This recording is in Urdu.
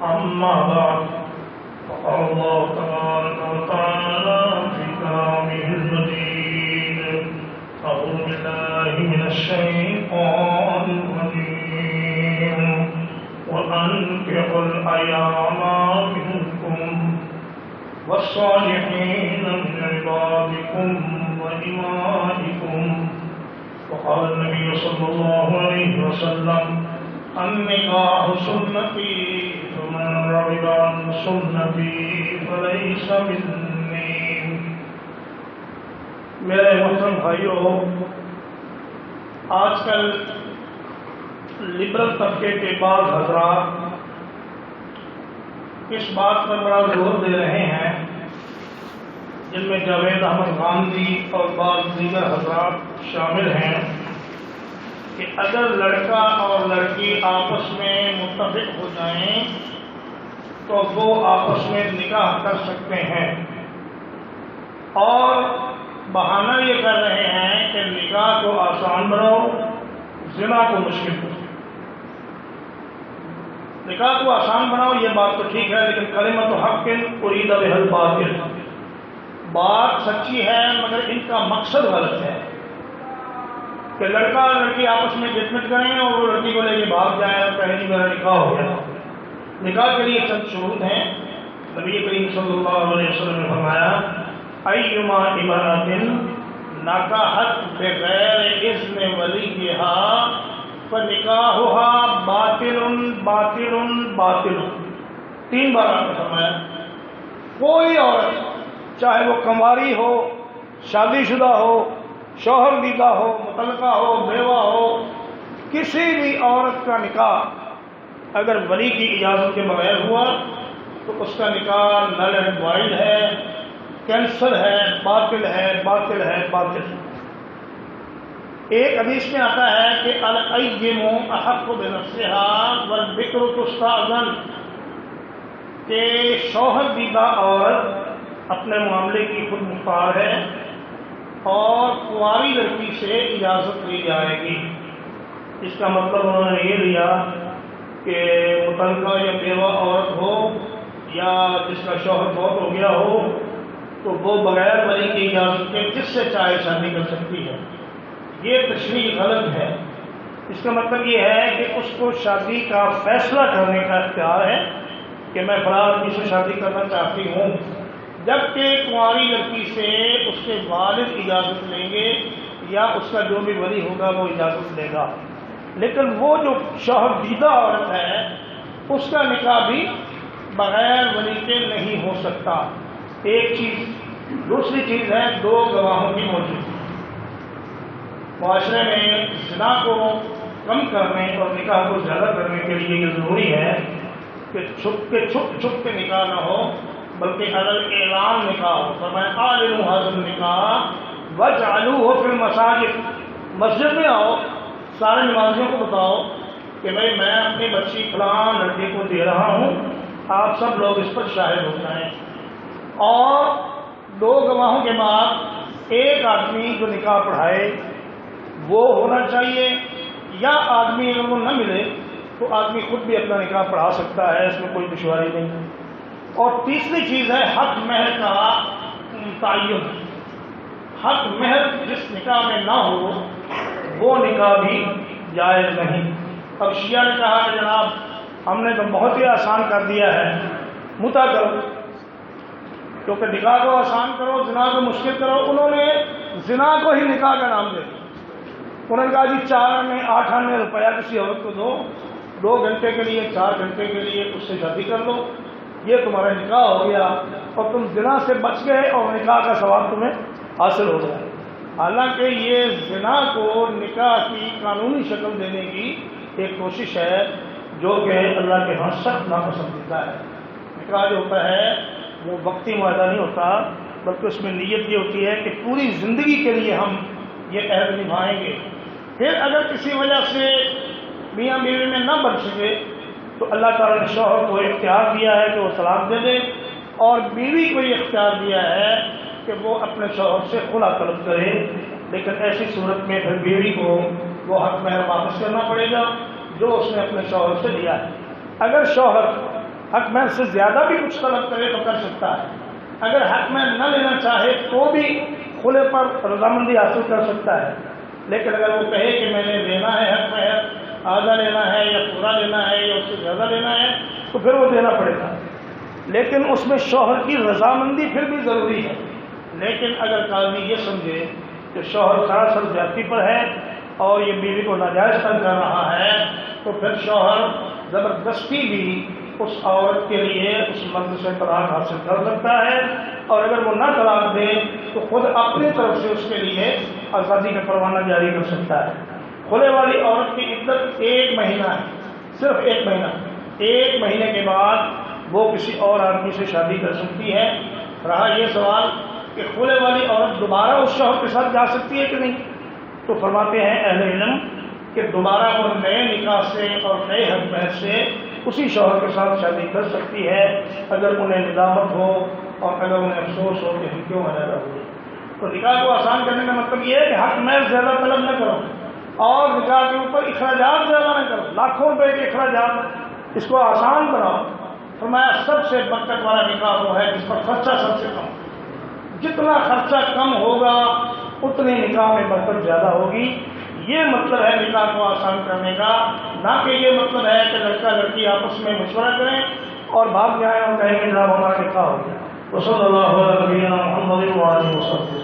أما بعد فقال الله تبارك وتعالى في كلامه المجيد أعوذ بالله من الشيطان الرجيم وأنكحوا الأيام منكم والصالحين من عبادكم وإمائكم وقال النبي صلى الله عليه وسلم النكاح سنتي فمن رغب عن سنتي فليس مني. میرے محترم بھائیوں، آج کل لبرل طبقے کے بعض حضرات اس بات پر بڑا زور دے رہے ہیں، جن میں جاوید احمد گاندھی اور بعض دیگر حضرات شامل ہیں، کہ اگر لڑکا اور لڑکی آپس میں متفق ہو جائیں تو وہ آپس میں نکاح کر سکتے ہیں، اور بہانہ یہ کر رہے ہیں کہ نکاح کو آسان بناؤ، زنا کو مشکل بناؤ. نکاح کو آسان بناؤ یہ بات تو ٹھیک ہے، لیکن کلمۃ حق ارید بها الباطل، بات سچی ہے مگر ان کا مقصد غلط ہے کہ لڑکا اور لڑکی آپس میں جتمت کریں اور وہ لڑکی کو لے کے بھاگ جائیں اور کہیں میرا نکاح ہو گیا. نکاح کے لیے چند شروط ہیں. نبی کریم صلی اللہ علیہ وسلم نے فرمایا ایما امرأۃ نکحت بغیر اذن ولیہا فنکاحها باطل باطل باطل. 3 بار آپ نے فرمایا کوئی عورت چاہے وہ کنواری ہو، شادی شدہ ہو، شوہر دیدہ ہو، مطلقہ ہو، بیوہ ہو، کسی بھی عورت کا نکاح اگر ولی کی اجازت کے بغیر ہوا تو اس کا نکاح نل اینڈ وائڈ ہے، کینسل ہے، باطل ہے، باطل ہے، باطل ہے. ایک حدیث میں آتا ہے کہ الایّم احق بنفسها والبکر تستأذن، کہ شوہر دیدہ عورت اپنے معاملے کی خود مختار ہے اور کنواری لڑکی سے اجازت لی جائے گی. اس کا مطلب انہوں نے یہ لیا کہ مطلقہ یا بیوہ عورت ہو یا جس کا شوہر بہت ہو گیا ہو تو وہ بغیر ولی کی اجازت کے جس سے چاہے شادی کر سکتی ہے. یہ تشریح غلط ہے. اس کا مطلب یہ ہے کہ اس کو شادی کا فیصلہ کرنے کا اختیار ہے کہ میں فلاں آدمی سے شادی کرنا چاہتی ہوں، جبکہ کنواری لڑکی سے اس کے والد اجازت لیں گے یا اس کا جو بھی ولی ہوگا وہ اجازت لے گا. لیکن وہ جو شوہر دیدہ عورت ہے اس کا نکاح بھی بغیر ولی کے نہیں ہو سکتا. ایک چیز. دوسری چیز ہے 2 گواہوں کی موجودگی. معاشرے میں زنا کو کم کرنے اور نکاح کو زیادہ کرنے کے لیے یہ ضروری ہے کہ چھپ کے نکاح نہ ہو، بلکہ اگر اعلان نکاح ہو. فرمایا اعلنوا ھذا النکاح واجعلوہ فی المساجد. مسجد میں آؤ، سارے نمازیوں کو بتاؤ کہ بھائی میں اپنی بچی فلاں لڑکی کو دے رہا ہوں، آپ سب لوگ اس پر شاہد ہو جائیں. اور 2 گواہوں کے بعد ایک آدمی جو نکاح پڑھائے وہ ہونا چاہیے، یا آدمی اگر وہ نہ ملے تو آدمی خود بھی اپنا نکاح پڑھا سکتا ہے، اس میں کوئی دشواری نہیں. اور تیسری چیز ہے حق مہر کا تعین. حق مہر جس نکاح میں نہ ہو وہ نکاح بھی جائز نہیں. اب شیعہ نے کہا کہ جناب ہم نے تو بہت ہی آسان کر دیا ہے، متا کرو، کیونکہ نکاح کو آسان کرو زنا کو مشکل کرو. انہوں نے زنا کو ہی نکاح کا نام دے دیا. انہوں نے کہا جی 4 آنے 8 آنے روپیہ کسی عورت کو دو، 2 گھنٹے کے لیے 4 گھنٹے کے لیے اس سے شادی کر لو، یہ تمہارا نکاح ہو گیا اور تم زنا سے بچ گئے اور نکاح کا ثواب تمہیں حاصل ہو گیا. حالانکہ یہ زنا کو نکاح کی قانونی شکل دینے کی ایک کوشش ہے جو کہ اللہ کے ہاں سخت ناپسندیدہ ہے. نکاح جو ہوتا ہے وہ وقتی معاہدہ نہیں ہوتا، بلکہ اس میں نیت یہ ہوتی ہے کہ پوری زندگی کے لیے ہم یہ عہد نبھائیں گے. پھر اگر کسی وجہ سے میاں بیوی میں نہ بن سکے تو اللہ تعالیٰ نے شوہر کو اختیار دیا ہے کہ وہ طلاق دے دے، اور بیوی کو یہ اختیار دیا ہے کہ وہ اپنے شوہر سے خلا طلب کرے. لیکن ایسی صورت میں پھر بیوی کو وہ حق مہر واپس کرنا پڑے گا جو اس نے اپنے شوہر سے لیا ہے۔ اگر شوہر حق مہر سے زیادہ بھی کچھ طلب کرے تو کر سکتا ہے، اگر حق مہر نہ لینا چاہے تو بھی خلے پر رضامندی حاصل کر سکتا ہے، لیکن اگر وہ کہے کہ میں نے لینا ہے حق مہر، آدھا لینا ہے یا پورا لینا ہے یا اس سے زیادہ لینا ہے، تو پھر وہ دینا پڑے گا، لیکن اس میں شوہر کی رضامندی پھر بھی ضروری ہے۔ لیکن اگر قاضی یہ سمجھے کہ شوہر سراسر زیادتی پر ہے اور یہ بیوی کو ناجائز تنگ کر رہا ہے، تو پھر شوہر زبردستی بھی اس عورت کے لیے اس مرد سے طلاق حاصل کر سکتا ہے، اور اگر وہ نہ طلاق دے تو خود اپنی طرف سے اس کے لیے آزادی کا پروانہ جاری کر سکتا ہے۔ کھلے والی عورت کی عدت 1 مہینہ ہے، صرف 1 مہینہ، 1 مہینے کے بعد وہ کسی اور آدمی سے شادی کر سکتی ہے۔ رہا یہ سوال کہ کھلے والی عورت دوبارہ اس شوہر کے ساتھ جا سکتی ہے کہ نہیں، تو فرماتے ہیں اہل علم کہ دوبارہ وہ نئے نکاح سے اور نئے حق مہر سے اسی شوہر کے ساتھ شادی کر سکتی ہے، اگر انہیں ندامت ہو اور اگر انہیں افسوس ہو کہ ہم کیوں علیحدہ ہوئے۔ تو نکاح کو آسان کرنے کا مطلب یہ ہے کہ حق مہر زیادہ طلب نہ کرو اور نکاح کے اوپر اخراجات زیادہ نہ کرو، لاکھوں روپے کے اخراجات، اس کو آسان بناؤ۔ فرمایا سب سے برکت والا نکاح وہ ہے جس پر خرچہ سب سے کم، جتنا خرچہ کم ہوگا اتنی نکاح میں برکت زیادہ ہوگی۔ یہ مطلب ہے نکاح کو آسان کرنے کا، نہ کہ یہ مطلب ہے کہ لڑکا لڑکی آپس میں مشورہ کریں اور بھاگ جائیں اور کہیں کہ جناب ہمارا نکاح ہو گیا۔ وصلی اللہ علیہ وسلم۔